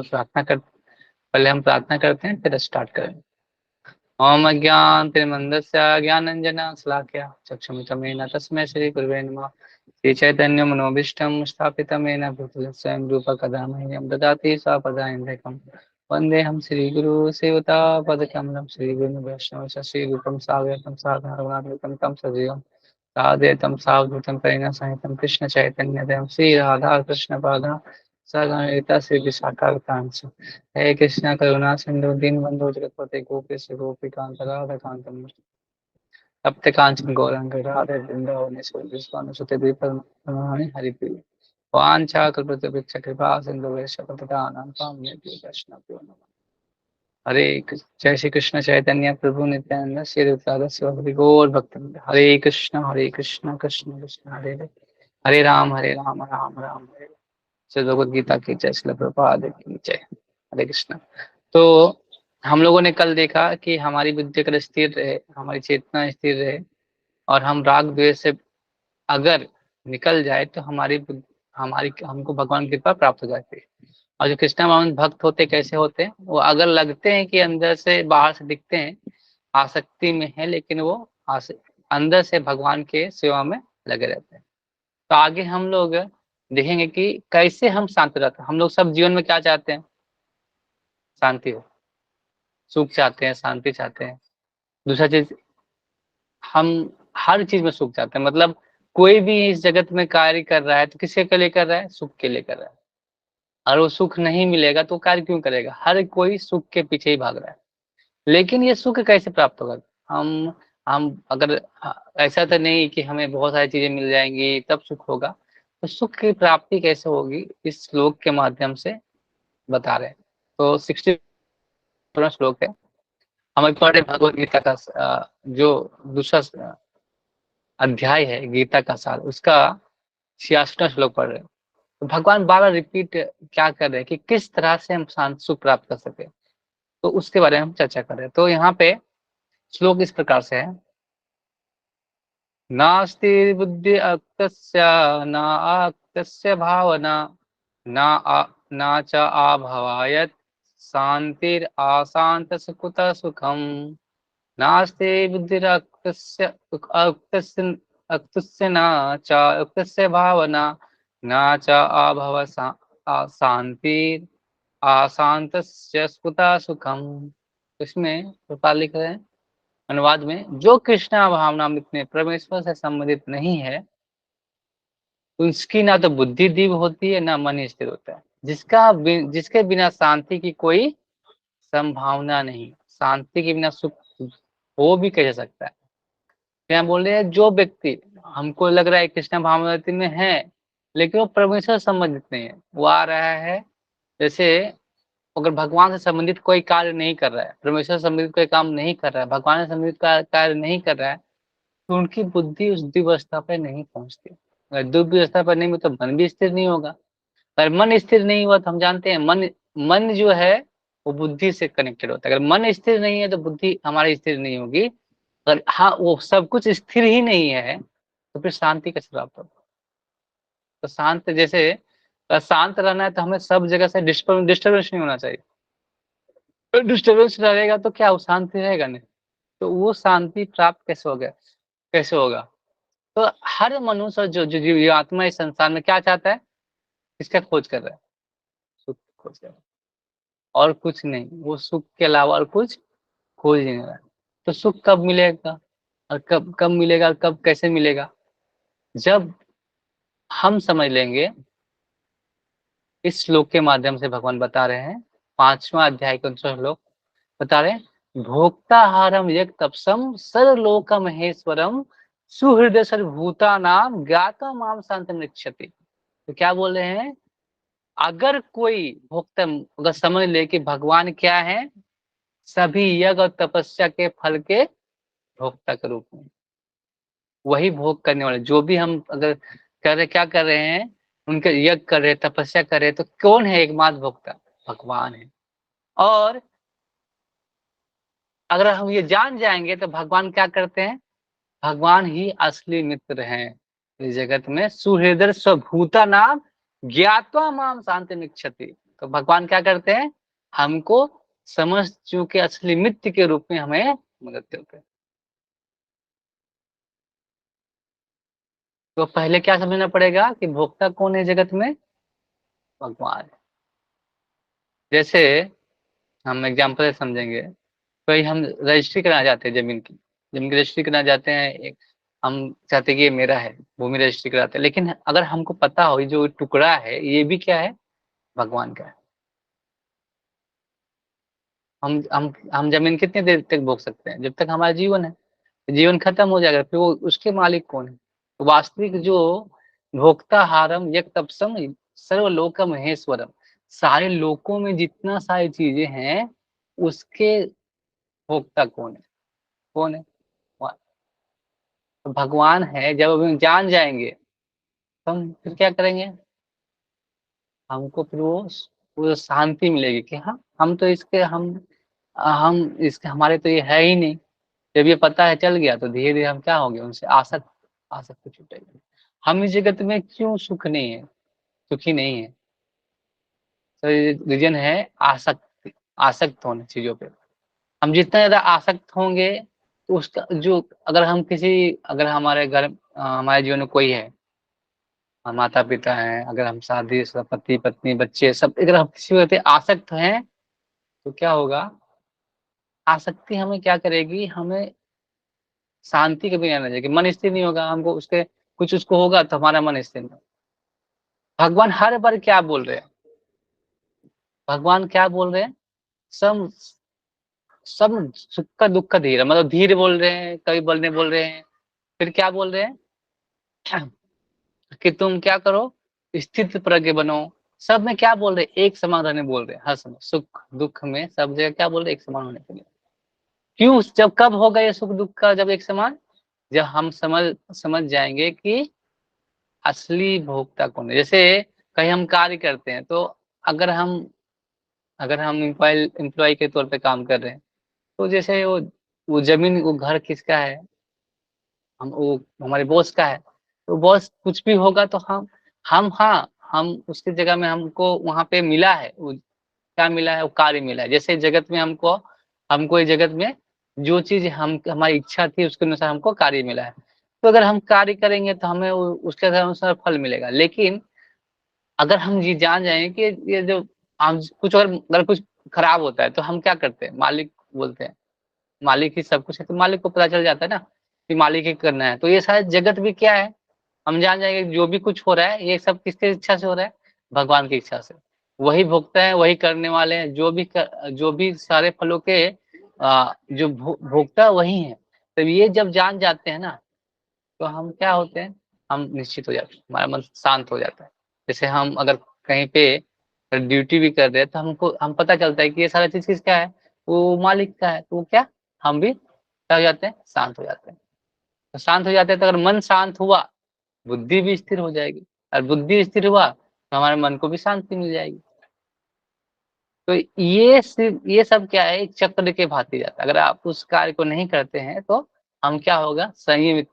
प्रार्थना कर पहले हम प्रार्थना करते हैं फिर स्टार्ट करेंगे। ओम अज्ञान तिरमंदस्य ज्ञानंजना शलाकया चक्षुमितमेन तस्मै श्री गुरुवे नमः। श्री चैतन्य मनोभीष्टं स्थापितमेन भूतले स्वयं रूपकदा मह्यं ददाति स्वपदान्तिकं वन्देऽहं श्रीगुरु सेवतापदकमलं श्रीगुरुं वैष्णवं श्रीरूपं साग्रतं साधारणं तं सजीवं साद्वैतं सावधूतं परिणः सहितं कृष्ण चैतन्यदेवं श्री राधा कृष्ण पादा सगणिता श्री विशाखाकांक्ष हे कृष्ण करुणा सिंधु दीनबंधु जगतपते गोपेश गोपिकांत राधा कांतम तप्त कांचन गौरंग राधे वृंदावन विश्वानुसुते विपरमाणि हरिप्रिय वांछा कल्पतरुक्ष कृपा सिंधु वैष्णवपदानां पावनेभ्यो वैष्णवेभ्यो नमः। जय श्री कृष्ण चैतन्य प्रभु नित्यानंद श्री रूपाद शिव गौर भक्तवृंद। हरे कृष्ण कृष्ण कृष्ण हरे हरे हरे राम राम राम हरे। श्री भगवद गीता की जय, श्री प्रभुपाद की जय। हरे कृष्ण। तो हम लोगों ने कल देखा कि हमारी बुद्धि अगर स्थिर रहे, हमारी चेतना स्थिर रहे और हम राग द्वेष से अगर निकल जाए तो हमारी हमको भगवान की कृपा प्राप्त हो जाती है। और जो कृष्ण भगवान भक्त होते कैसे होते हैं, वो अगर लगते हैं कि अंदर से बाहर से दिखते हैं आसक्ति में है, लेकिन वो अंदर से भगवान के सेवा में लगे रहते हैं। तो आगे हम लोग देखेंगे कि कैसे हम शांत रहते हैं। हम लोग सब जीवन में क्या चाहते हैं? शांति हो, सुख चाहते हैं, शांति चाहते हैं। दूसरा चीज, हम हर चीज में सुख चाहते हैं। मतलब कोई भी इस जगत में कार्य कर रहा है तो किसके लिए कर रहा है? सुख के लिए कर रहा है। और वो सुख नहीं मिलेगा तो कार्य क्यों करेगा? हर कोई सुख के पीछे ही भाग रहा है। लेकिन ये सुख कैसे प्राप्त होगा? हम अगर ऐसा तो नहीं कि हमें बहुत सारी चीजें मिल जाएंगी तब सुख होगा। तो सुख की प्राप्ति कैसे होगी, इस श्लोक के माध्यम से बता रहे हैं। तो 60 श्लोक है। हम पढ़े भगवत गीता का जो दूसरा अध्याय है गीता का सार, उसका 66वां श्लोक पढ़ रहे हैं। तो भगवान बार रिपीट क्या कर रहे हैं कि किस तरह से हम शांत सुख प्राप्त कर सके, तो उसके बारे में हम चर्चा कर रहे हैं। तो यहाँ पे श्लोक इस प्रकार से है। नास्ति बुद्धि अक्तस्य न आक्तस्य भावना न च आभवायत शांतिर आशांत सुकुत सुखम। नास्ति बुद्धिरक्तस्य अक्तस्य अक्तस्य न च अक्तस्य भावना न च आभव शांतिर आशांतस्य सुकुत सुखम। इसमें प्रपाल लिख रहे हैं अनुवाद में, जो कृष्णा भावनामृत में परमेश्वर से संबंधित नहीं है उसकी ना तो बुद्धि दिव्य होती है ना मन स्थिर होता है। जिसके बिना शांति की कोई संभावना नहीं। शांति के बिना सुख हो भी कैसे सकता है? क्या बोल रहे हैं? जो व्यक्ति हमको लग रहा है कृष्ण भावनामृत में है लेकिन वो परमेश्वर से संबंधित नहीं है, वो आ रहा है जैसे अगर भगवान से संबंधित कोई कार्य नहीं कर रहा है, परमेश्वर से संबंधित कोई काम नहीं कर रहा है, भगवान से संबंधित कार्य नहीं कर रहा है, तो उनकी बुद्धि उस दिव्यवस्था पर नहीं पहुंचती। अगर दिव्यवस्था पर नहीं, तो मन भी स्थिर नहीं होगा। अगर मन स्थिर नहीं हुआ तो हम जानते हैं मन जो है वो बुद्धि से कनेक्टेड होता है। अगर मन स्थिर नहीं है तो बुद्धि हमारी स्थिर नहीं होगी। अगर हाँ वो सब कुछ स्थिर ही नहीं है तो फिर शांति कैसे प्राप्त होगा? तो शांत रहना है तो हमें सब जगह से डिस्टर्बेंस नहीं होना चाहिए। डिस्टर्बेंस रहेगा तो क्या वो शांति रहेगा? नहीं। तो वो शांति प्राप्त कैसे होगा? तो हर मनुष्य जो जीवात्मा इस संसार में क्या चाहता है? इसका खोज कर रहा है, सुख खोज कर रहा है और कुछ नहीं। वो सुख के अलावा और कुछ खोज नहीं रहा है। तो सुख कब मिलेगा और कब कब मिलेगा और कब कैसे मिलेगा? जब हम समझ लेंगे। इस श्लोक के माध्यम से भगवान बता रहे हैं, 5वां अध्याय का 11वां श्लोक बता रहे हैं। भोक्ताहारम यक तपसम सर्वलोक महेश्वरम सुहृदय सर्वभूता नाम ज्ञाता माम शांतम निच्छति। तो क्या बोल रहे हैं? अगर कोई भोक्ता अगर समझ ले कि भगवान क्या है, सभी यज्ञ और तपस्या के फल के भोक्ता के रूप में, वही भोग करने वाले। जो भी हम अगर क्या कर रहे हैं, उनके यज्ञ कर रहे, तपस्या कर रहे, तो कौन है एकमात्र भोक्ता? भगवान है। और अगर हम ये जान जाएंगे तो भगवान क्या करते हैं? भगवान ही असली मित्र हैं इस जगत में। सुहृदय स्वभूता नाम ज्ञात्वा माम शांति निच्छति। तो भगवान क्या करते हैं, हमको समझ के असली मित्र के रूप में हमें मदद करते हैं। तो पहले क्या समझना पड़ेगा कि भोक्ता कौन है जगत में, भगवान है। जैसे हम एग्जाम्पल से समझेंगे, कोई हम रजिस्ट्री कराना चाहते हैं जमीन की रजिस्ट्री कराना चाहते हैं, एक हम चाहते हैं कि ये मेरा है, भूमि रजिस्ट्री कराते हैं, लेकिन अगर हमको पता हो ये जो टुकड़ा है ये भी क्या है, भगवान का है। हम जमीन कितनी देर तक भोग सकते हैं, जब तक हमारा जीवन है, जीवन खत्म हो जाएगा फिर वो उसके मालिक कौन है। तो वास्तविक जो भोक्ता हारम यक तपसम सर्वलोक महेश्वरम, सारे लोकों में जितना सारी चीजें हैं उसके भोक्ता कौन है, कौन है, तो भगवान है। जब हम जान जाएंगे तो हम फिर क्या करेंगे, हमको फिर वो शांति मिलेगी कि हाँ हम तो इसके हम इसके हमारे तो ये है ही नहीं। जब ये पता है चल गया तो धीरे धीरे हम क्या होंगे, उनसे आसक्त आसक्त छूटेंगे। हम इस जगत में क्यों सुख नहीं है, सुखी नहीं है, तो रीजन है आसक्ति, आसक्त होने चीजों पे। हम जितना ज्यादा आसक्त होंगे तो उसका जो, अगर हम किसी, अगर हमारे घर हमारे जीवन में कोई है, माता पिता हैं, अगर हम शादी सब पति पत्नी बच्चे सब, अगर हम किसी वजह से आसक्त हैं तो क्या होगा, आसक्ति हमें क्या करेगी, हमें शांति कभी नहीं आना चाहिए, मन स्थिर नहीं होगा, हमको उसके कुछ उसको होगा तो हमारा मन स्थिर नहीं। भगवान हर बार क्या बोल रहे हैं, भगवान क्या बोल रहे हैं, सब सब सुख का दुख का धीर, मतलब धीर बोल रहे हैं, कभी बोल रहे हैं, फिर क्या बोल रहे हैं कि तुम क्या करो, स्थित प्रज्ञ बनो। सब में क्या बोल रहे हैं, एक समान रहने बोल रहे हैं, हर समय सुख दुख में सब जगह क्या बोल रहे हैं, एक समान होने के लिए। क्यों, जब कब होगा ये सुख दुख का जब एक समान, जब हम समझ समझ जाएंगे कि असली भोक्ता कौन है। जैसे कहीं हम कार्य करते हैं तो अगर हम अगर हम एम्प्लॉय के तौर पे काम कर रहे हैं, तो जैसे वो जमीन वो घर किसका है, हम वो हमारे बॉस का है, तो बॉस कुछ भी होगा तो हम हाँ हम उसकी जगह में हमको वहां पे मिला है, वो क्या मिला है, वो कार्य मिला है। जैसे जगत में हमको हमको इस जगत में जो चीज हम हमारी इच्छा थी उसके अनुसार हमको कार्य मिला है। तो अगर हम कार्य करेंगे तो हमें उसके अनुसार फल मिलेगा। लेकिन अगर हम ये जान जाएंगे कि ये जो हम कुछ, अगर कुछ खराब होता है तो हम क्या करते हैं, मालिक बोलते हैं, मालिक ही सब कुछ है, तो मालिक को पता चल जाता है ना कि मालिक ही करना है। तो ये सारे जगत भी क्या है, हम जान जाएंगे जो भी कुछ हो रहा है ये सब किसकी इच्छा से हो रहा है, भगवान की इच्छा से। वही भोगते हैं, वही करने वाले हैं, जो भी सारे फलों के जो भोगता वही है। तो ये जब जान जाते हैं ना तो हम क्या होते हैं, हम निश्चित हो जाते हैं, हमारा मन शांत हो जाता है। जैसे हम अगर कहीं पे ड्यूटी भी कर रहे हैं तो हमको हम पता चलता है कि ये सारा चीज किसका है, वो मालिक का है, तो वो क्या, हम भी क्या हो जाते हैं, शांत हो जाते हैं। तो शांत हो जाते हैं तो अगर मन शांत हुआ बुद्धि भी स्थिर हो जाएगी, और बुद्धि स्थिर हुआ तो हमारे मन को भी शांति मिल जाएगी। तो ये सिर्फ ये सब क्या है, एक चक्र के भांति जाता है। अगर आप उस कार्य को नहीं करते हैं तो हम क्या होगा, संयमित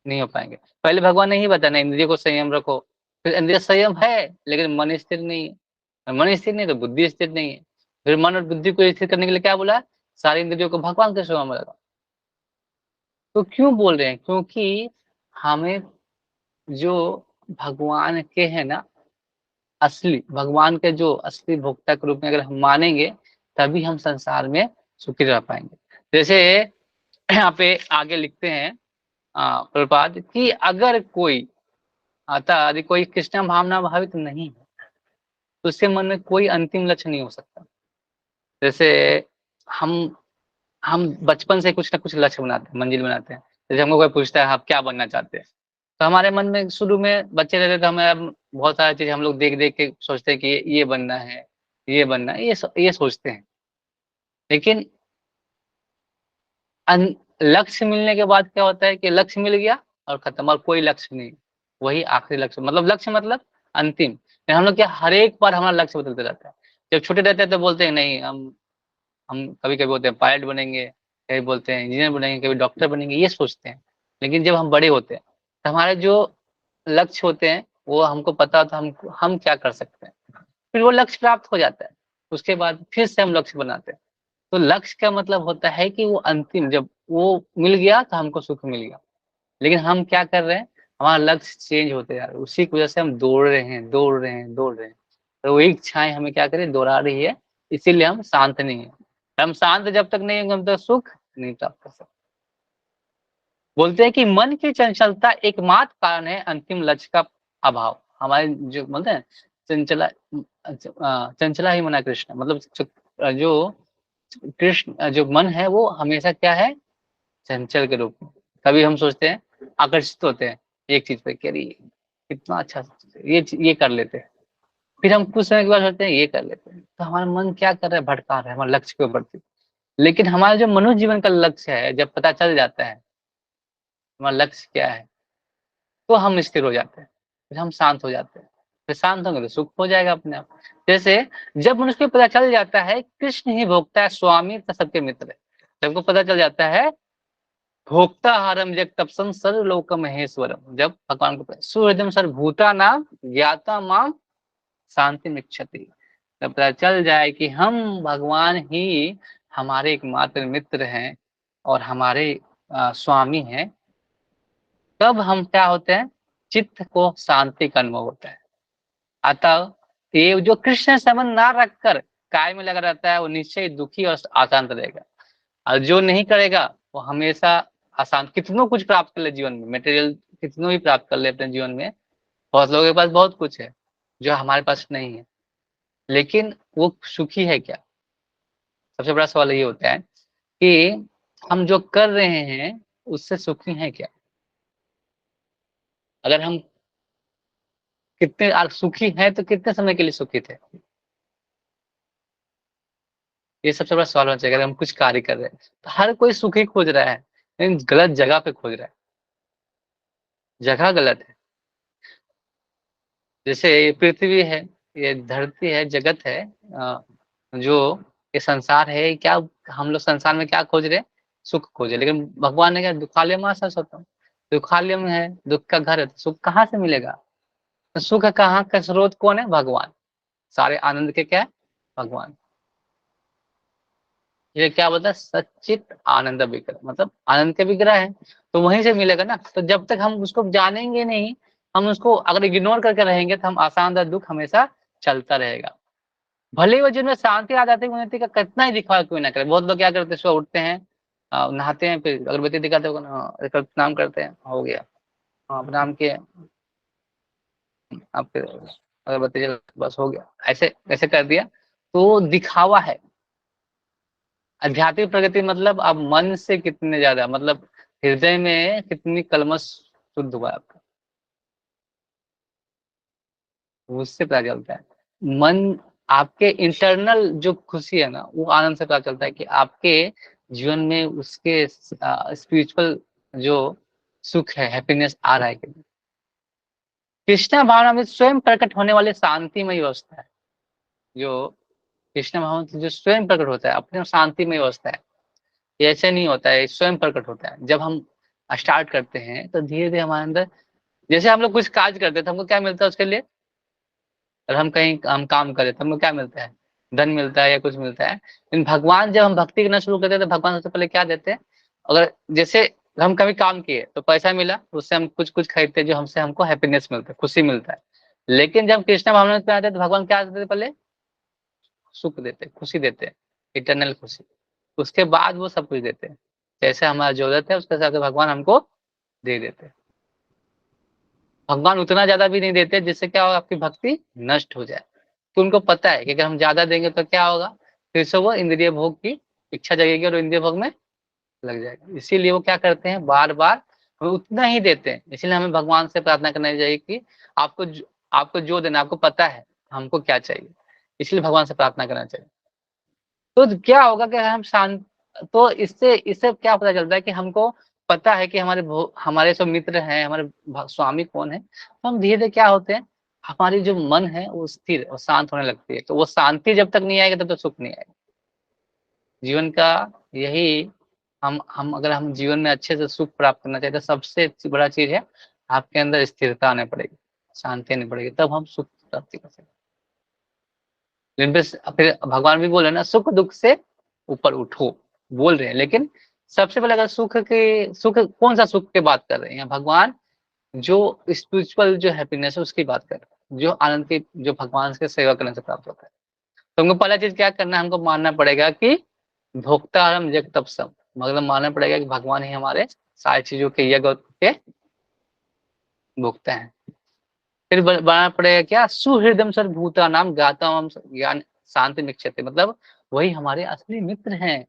नहीं हो पाएंगे। पहले भगवान ने ही बताया ना, इंद्रिय को संयम रखो, फिर इंद्रिय संयम है लेकिन मन स्थिर नहीं है, और मन स्थिर नहीं तो बुद्धि स्थिर नहीं है। फिर मन और बुद्धि को स्थिर करने के लिए क्या बोला, सारी इंद्रियों को भगवान के सेवा में लगाओ। तो क्यों बोल रहे हैं, क्योंकि हमें जो भगवान के है ना, असली भगवान के जो असली भोक्ता के रूप में अगर हम मानेंगे तभी हम संसार में सुखी रह पाएंगे। जैसे यहाँ पे आगे लिखते हैं प्रभुपाद कि अगर कोई आता यदि कोई कृष्ण भावना भावित नहीं है तो उसके मन में कोई अंतिम लक्ष्य नहीं हो सकता। जैसे हम हम बचपन से कुछ ना कुछ लक्ष्य बनाते हैं, मंजिल बनाते हैं। जैसे हमको कोई पूछता है आप क्या बनना चाहते हैं, तो हमारे मन में शुरू में बच्चे रहते तो हमें बहुत सारी चीज हम लोग देख देख के सोचते हैं कि ये बनना है, ये बनना है, ये सोचते हैं। लेकिन लक्ष्य मिलने के बाद क्या होता है कि लक्ष्य मिल गया और खत्म, और कोई लक्ष्य नहीं, वही आखिरी लक्ष्य, मतलब लक्ष्य मतलब अंतिम। लेकिन हम लोग क्या, हर एक बार हमारा लक्ष्य बदलते रहता है। जब छोटे रहते हैं तो बोलते हैं नहीं हम कभी कभी बोलते हैं पायलट बनेंगे, कभी बोलते हैं इंजीनियर बनेंगे, कभी डॉक्टर बनेंगे, ये सोचते हैं। लेकिन जब हम बड़े होते हैं तो हमारे जो लक्ष्य होते हैं वो हमको पता होता है हम क्या कर सकते हैं। फिर वो लक्ष्य प्राप्त हो जाता है, उसके बाद फिर से हम लक्ष्य बनाते हैं। तो लक्ष्य का मतलब होता है कि वो अंतिम, जब वो मिल गया तो हमको सुख मिल गया। लेकिन हम क्या कर रहे हैं, हमारा लक्ष्य चेंज होते जा रहा है, उसी की वजह से हम दौड़ रहे हैं, दौड़ रहे हैं, दौड़ रहे हैं। तो वही इच्छाएं हमें क्या करें, दौड़ा रही है, इसीलिए हम शांत नहीं है। हम शांत जब तक नहीं होंगे हम तक सुख नहीं प्राप्त कर सकते। बोलते हैं कि मन की चंचलता एकमात्र कारण है अंतिम लक्ष्य का अभाव। हमारे जो बोलते हैं चंचला, चंचला ही मना कृष्ण, मतलब जो कृष्ण जो मन है वो हमेशा क्या है, चंचल के रूप में। कभी हम सोचते हैं, आकर्षित होते हैं एक चीज पे, कि अरे कितना अच्छा ये कर लेते हैं, फिर हम कुछ समय के बाद सोचते हैं ये कर लेते हैं। तो हमारा मन क्या कर रहा है, भटका रहा है हमारे लक्ष्य के ऊपर से। लेकिन हमारा जो मनुष्य जीवन का लक्ष्य है, जब पता चल जाता है हमारा लक्ष्य क्या है, तो हम स्थिर हो जाते हैं, फिर हम शांत हो जाते हैं। फिर शांत होंगे तो सुख हो जाएगा अपने आप। जैसे जब मनुष्य को पता चल जाता है कृष्ण ही भोक्ता है, स्वामी तो सबके मित्र है, जब को पता चल जाता है भोक्ता हारम जग तपसम सर्वलोक महेश्वरम, जब भगवान को सूर्यदम सर्वभूता नाम ज्ञाता माम शांति मिच्छति, जब पता चल जाए कि हम भगवान ही हमारे एकमात्र मित्र हैं और हमारे स्वामी हैं, तब हम क्या होते हैं, चित्त को शांति का अनुभव होता है। अतः ये जो कृष्ण संबंध ना रखकर काय में लगा रहता है वो निश्चय दुखी और अशांत रहेगा। और जो नहीं करेगा वो हमेशा अशांत, कितनों कुछ प्राप्त कर ले जीवन में, मटेरियल कितनों भी प्राप्त कर ले अपने जीवन में, बहुत लोगों के पास बहुत कुछ है जो हमारे पास नहीं है, लेकिन वो सुखी है क्या? सबसे बड़ा सवाल ये होता है कि हम जो कर रहे हैं उससे सुखी है क्या? अगर हम कितने सुखी हैं तो कितने समय के लिए सुखी थे, ये सबसे बड़ा सवाल होना चाहिए। अगर हम कुछ कार्य कर रहे हैं तो हर कोई सुखी खोज रहा है, लेकिन गलत जगह पे खोज रहा है, जगह गलत है। जैसे ये पृथ्वी है, ये धरती है, जगत है, जो ये संसार है, क्या हम लोग संसार में क्या खोज रहे हैं, सुख खोजे। लेकिन भगवान ने क्या, दुखालय मां होता, दुखालय में है, दुख का घर है, तो सुख कहाँ से मिलेगा? तो सुख कहाँ का स्रोत कौन है, भगवान। सारे आनंद के क्या है, भगवान। ये क्या बोलता है, सच्चित आनंद विग्रह, मतलब आनंद के विग्रह है, तो वहीं से मिलेगा ना। तो जब तक हम उसको जानेंगे नहीं, हम उसको अगर इग्नोर करके रहेंगे तो हम अशांत दुख हमेशा चलता रहेगा। भले ही वो जिनमें शांति आ जाती है, उन्नति का कितना ही दिखावा क्यों ना करे। बहुत लोग क्या करते हैं, सुबह उठते हैं, नहाते हैं, फिर अगरबत्ती दिखाते हैं, प्रणाम करते हैं, हो गया, हाँ प्रणाम किए, आप फिर अगरबत्ती बस हो गया, ऐसे ऐसे कर दिया, तो दिखावा है। आध्यात्मिक प्रगति मतलब आप मन से कितने ज्यादा, मतलब हृदय में कितनी कलमश शुद्ध हुआ है आपका, उससे पता चलता है। मन, आपके इंटरनल जो खुशी है ना, वो आनंद से पता चलता है कि आपके जीवन में उसके स्पिरिचुअल जो सुख है, हैप्पीनेस आ रहा है कि नहीं। कृष्णा भावना में स्वयं प्रकट होने वाली शांतिमय अवस्था है, जो कृष्ण भावना से जो स्वयं प्रकट होता है अपने शांतिमय अवस्था है। ये ऐसे नहीं होता है, स्वयं प्रकट होता है। जब हम स्टार्ट करते हैं तो धीरे धीरे हमारे अंदर, जैसे हम लोग कुछ काज करते हैं तो हमको क्या मिलता है उसके लिए, और हम कहीं हम काम करें तो हमको क्या मिलता है, धन मिलता है या कुछ मिलता है। लेकिन भगवान जब हम भक्ति करना शुरू करते हैं तो भगवान सबसे पहले क्या देते हैं, अगर जैसे हम कभी काम किए तो पैसा मिला, उससे हम कुछ कुछ खरीदते हैं, जो हमसे हमको हैप्पीनेस मिलता है, खुशी मिलता है। लेकिन जब कृष्ण भावना पे आते हैं तो भगवान क्या देते हैं, पहले सुख देते हैं, खुशी देते हैं, इटरनल खुशी। उसके बाद वो सब कुछ देते हैं, जैसे हमारा जरूरत है उसके हिसाब से भगवान हमको दे देते हैं। भगवान उतना ज्यादा भी नहीं देते जिससे क्या होगा, आपकी भक्ति नष्ट हो जाए। तो उनको पता है कि अगर हम ज्यादा देंगे तो क्या होगा, फिर से वो इंद्रिय भोग की इच्छा जगेगी और इंद्रिय भोग में लग जाएगा। इसीलिए वो क्या करते हैं, बार बार हमें उतना ही देते हैं। इसलिए हमें भगवान से प्रार्थना करना चाहिए कि आपको जो देना, आपको पता है हमको क्या चाहिए, इसलिए भगवान से प्रार्थना करना चाहिए। तो क्या होगा कि हम शांत, तो इससे इससे क्या पता चलता है कि हमको पता है कि हमारे सब मित्र हैं, हमारे स्वामी कौन है। तो हम धीरे धीरे क्या होते हैं, हमारी जो मन है वो स्थिर और शांत होने लगती है। तो वो शांति जब तक नहीं आएगा तब तक सुख नहीं आएगा। जीवन का यही, हम अगर हम जीवन में अच्छे से सुख प्राप्त करना चाहते हैं, सबसे बड़ा चीज है आपके अंदर स्थिरता आने पड़ेगी, शांति आनी पड़ेगी, तब हम सुख प्राप्ति कर सकते हैं। लेकिन फिर भगवान भी बोल रहे हैं ना, सुख दुख से ऊपर उठो, बोल रहे हैं। लेकिन सबसे पहले अगर सुख कौन सा सुख की बात कर रहे हैं भगवान, जो स्पिरिचुअल जो हैप्पीनेस है उसकी बात कर रहे हैं, जो आनंद की, जो भगवान के सेवा करने से प्राप्त होता है। तो हमको पहला चीज क्या करना है, हमको मानना पड़ेगा कि भोक्तारम जग तप सब, मतलब मानना पड़ेगा कि भगवान ही हमारे सारी चीजों के यज्ञ के भोक्ता हैं। फिर बनाना पड़ेगा क्या, सुहृदम सर भूता नाम गाता ज्ञान शांति मिक्षते, मतलब वही हमारे असली मित्र हैं।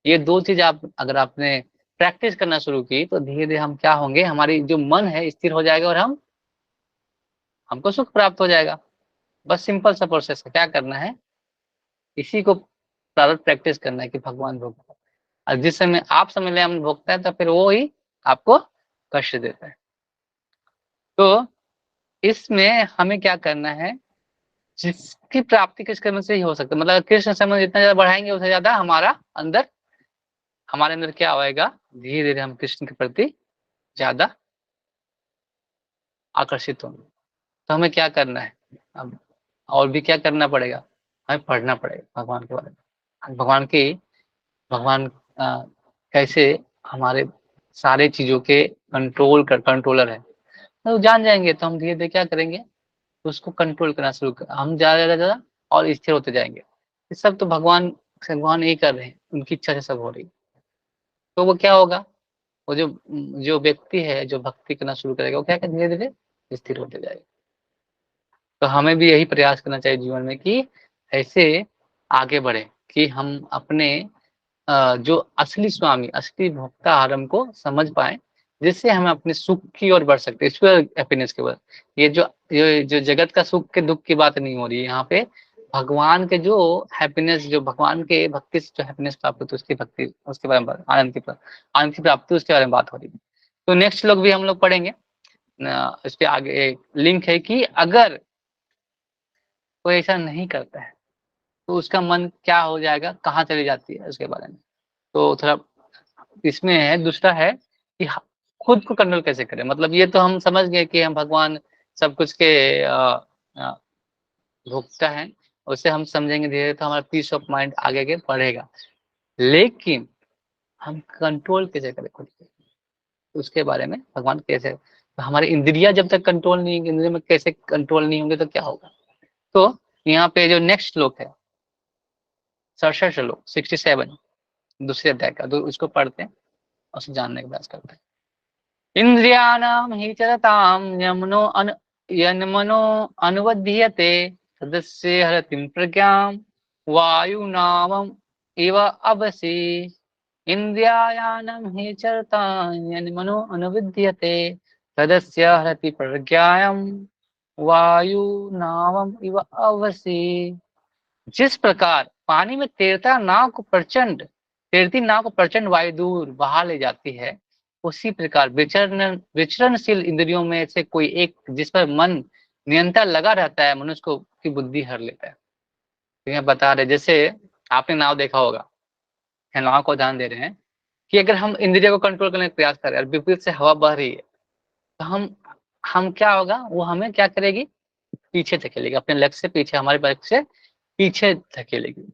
ये दो चीज आप अगर आपने प्रैक्टिस करना शुरू की तो धीरे धीरे हम क्या होंगे, हमारी जो मन है स्थिर हो जाएगा और हमको सुख प्राप्त हो जाएगा। बस सिंपल सा प्रोसेस है, क्या करना है, इसी को प्रारंभ प्रैक्टिस करना है कि भगवान भोगता है, और जिस समय आप समझ लें हम भोगता है तो फिर वो ही आपको कष्ट देता है। तो इसमें हमें क्या करना है, जिसकी प्राप्ति कृष्ण कर्म से ही हो सकता है, मतलब कृष्ण संबंध जितना ज्यादा बढ़ाएंगे उतना ज्यादा हमारे अंदर क्या आएगा, धीरे धीरे हम कृष्ण के प्रति ज्यादा आकर्षित होंगे। तो हमें क्या करना है अब, और भी क्या करना पड़ेगा, हमें पढ़ना पड़ेगा भगवान के बारे में, भगवान कैसे हमारे सारे चीजों के कंट्रोलर है। तो जान जाएंगे तो हम धीरे धीरे क्या करेंगे, उसको कंट्रोल करना शुरू कर, हम ज्यादा और स्थिर होते जाएंगे। ये सब तो भगवान यही कर रहे हैं, उनकी इच्छा से सब हो रही। तो वो क्या होगा, वो जो जो व्यक्ति है जो भक्ति करना शुरू करेगा वो क्या धीरे धीरे स्थिर होते जाएगा। तो हमें भी यही प्रयास करना चाहिए जीवन में कि ऐसे आगे बढ़े कि हम अपने जो असली स्वामी, असली भोक्ता आरम को समझ पाए, जिससे हम अपने सुख की ओर बढ़ सकते हैं, स्पिरिचुअल हैप्पीनेस के बाद। ये जो जगत का सुख के दुख की बात नहीं हो रही है यहाँ पे, भगवान के जो हैप्पीनेस, जो भगवान के भक्ति से जो हैप्पीनेस प्राप्त होती है उसकी भक्ति, उसके बारे में आनंद की प्राप्ति उसके बारे में बात हो रही है। तो नेक्स्ट लोग भी हम लोग पढ़ेंगे, इस पे आगे एक लिंक है कि अगर कोई ऐसा नहीं करता है तो उसका मन क्या हो जाएगा, कहाँ चली जाती है उसके बारे में। तो थोड़ा इसमें है, दूसरा है कि खुद को कंट्रोल कैसे करें, मतलब ये तो हम समझ गए कि हम भगवान सब कुछ के भोक्ता हैं, उससे हम समझेंगे धीरे तो हमारा पीस ऑफ माइंड आगे के बढ़ेगा। लेकिन हम कंट्रोल कैसे करें खुद को, उसके बारे में भगवान कैसे, तो हमारी इंद्रिया जब तक कंट्रोल नहीं, इंद्रिया में कैसे कंट्रोल नहीं होंगे तो क्या होगा। तो यहाँ पे जो नेक्स्ट श्लोक है 67 श्लोक 67 दूसरे अध्याय का, तो उसको पढ़ते हैं और उसे जानने का प्रयास करते हैं। इंद्रियाणाम हि चरताम यन्मनो अनुवध्यते तदस्य हरतिं प्रज्ञाम वायुनावम इव अवसि। इंद्रियाणाम हि चरताम यन्मनो अनुविध्यते तदस्य हरति प्रज्ञाम वायुनावम इव अवसि। जिस प्रकार पानी में तैरती नाव को प्रचंड वायु दूर बहा ले जाती है, उसी प्रकार विचरणशील इंद्रियों में से कोई एक जिस पर मन निरंतर लगा रहता है, मनुष्य को की बुद्धि हर लेता है। तो यहाँ बता रहे, जैसे आपने नाव देखा होगा, नाव को ध्यान दे रहे हैं कि अगर हम इंद्रिया को कंट्रोल करने का प्रयास करें और विपरीत से हवा बह रही है तो हम क्या होगा, वो हमें क्या करेगी, पीछे धकेलेगी, अपने लक्ष्य से पीछे, हमारे लक्ष्य से पीछे धकेलेगी।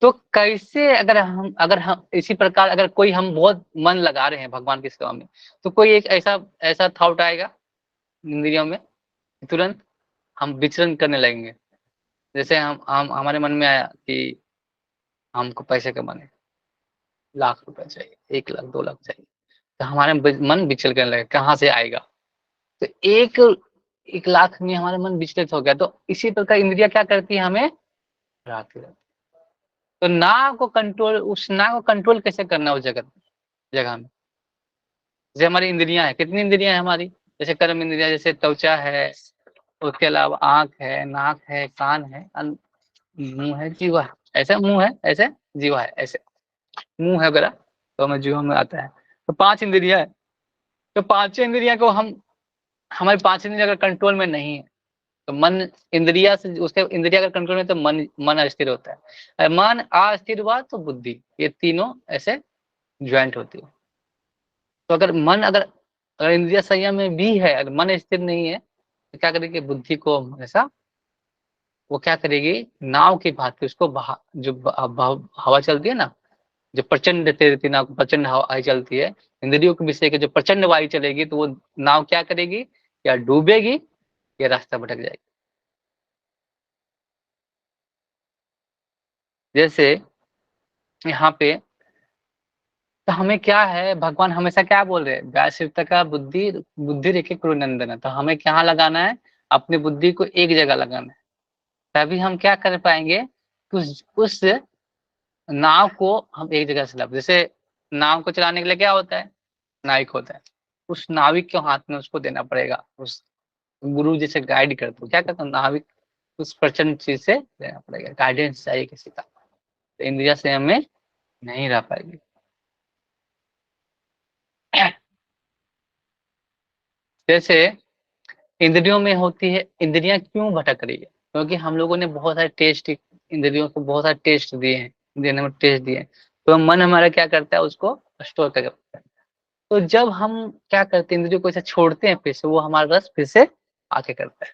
तो कैसे अगर हम इसी प्रकार अगर कोई हम बहुत मन लगा रहे हैं भगवान की सेवा में, तो कोई एक ऐसा ऐसा थॉट आएगा इंद्रियों में, तुरंत हम विचरण करने लगेंगे। जैसे हम हमारे मन में आया कि हमको पैसे कमाने, लाख रुपए चाहिए, 1 लाख 2 लाख चाहिए, तो हमारे मन विचल करने लगेगा कहाँ से आएगा। तो एक 1 लाख में हमारा मन विचलित हो गया, तो इसी प्रकार इंद्रिया क्या करती है, हमें डराती रहती है। तो नाव को कंट्रोल, उस नाव को कंट्रोल कैसे करना उस जगह में। जैसे हमारी इंद्रियां है, कितनी इंद्रियां है हमारी, जैसे कर्म इंद्रिया, जैसे त्वचा है, उसके अलावा आंख है, नाक है, कान है, मुंह है, जीवा है, ऐसे मुंह है, ऐसे जीवा है, ऐसे मुंह है वगैरह, तो हमें जीवा में आता है। तो 5 इंद्रिया है, तो पांचों इंद्रिया को हमारी 5 इंद्रिया अगर कंट्रोल में नहीं है तो मन इंद्रिया से, उसके इंद्रिया अगर कंट्रोल में तो मन अस्थिर होता है, मन अस्थिर हुआ तो बुद्धि, ये तीनों ऐसे ज्वाइंट होती है। तो अगर इंद्रिया संयम में भी है, अगर मन स्थिर नहीं है तो क्या करेगी, बुद्धि को हमेशा वो क्या करेगी, नाव की भांति उसको हवा चलती है ना, जो प्रचंड तेज नाव प्रचंड हवा चलती है, इंद्रियों के विषय के जो प्रचंड वायु चलेगी तो वो नाव क्या करेगी, या डूबेगी या रास्ता भटक जाएगी। जैसे यहाँ पे तो हमें क्या है, भगवान हमेशा क्या बोल रहे हैं, व्यासृत का बुद्धि बुद्धि रेखे कुरुनंदन, तो हमें क्या लगाना है, अपनी बुद्धि को एक जगह लगाना है, तभी हम क्या कर पाएंगे, उस नाव को हम एक जगह से ला, जैसे नाव को चलाने के लिए क्या होता है, नाविक होता है, उस नाविक के हाथ में उसको देना पड़ेगा, उस गुरु जैसे गाइड करते क्या कहते हैं नाविक, उस प्रचंड चीज से देना पड़ेगा, गाइडेंस चाहिए किसी का, तो इंद्रिया से हमें नहीं रह पाएगी। जैसे इंद्रियों में होती है, इंद्रियां क्यों भटक रही है, क्योंकि हम लोगों ने बहुत सारे टेस्ट, इंद्रियों को बहुत सारे टेस्ट दिए हैं, इंद्रियों में टेस्ट दिए हैं, तो मन हमारा क्या करता है, उसको स्टोर करके रखता है। तो जब हम क्या करते हैं, इंद्रियों को ऐसे छोड़ते हैं फिर से, वो हमारा रस फिर से आके करता है।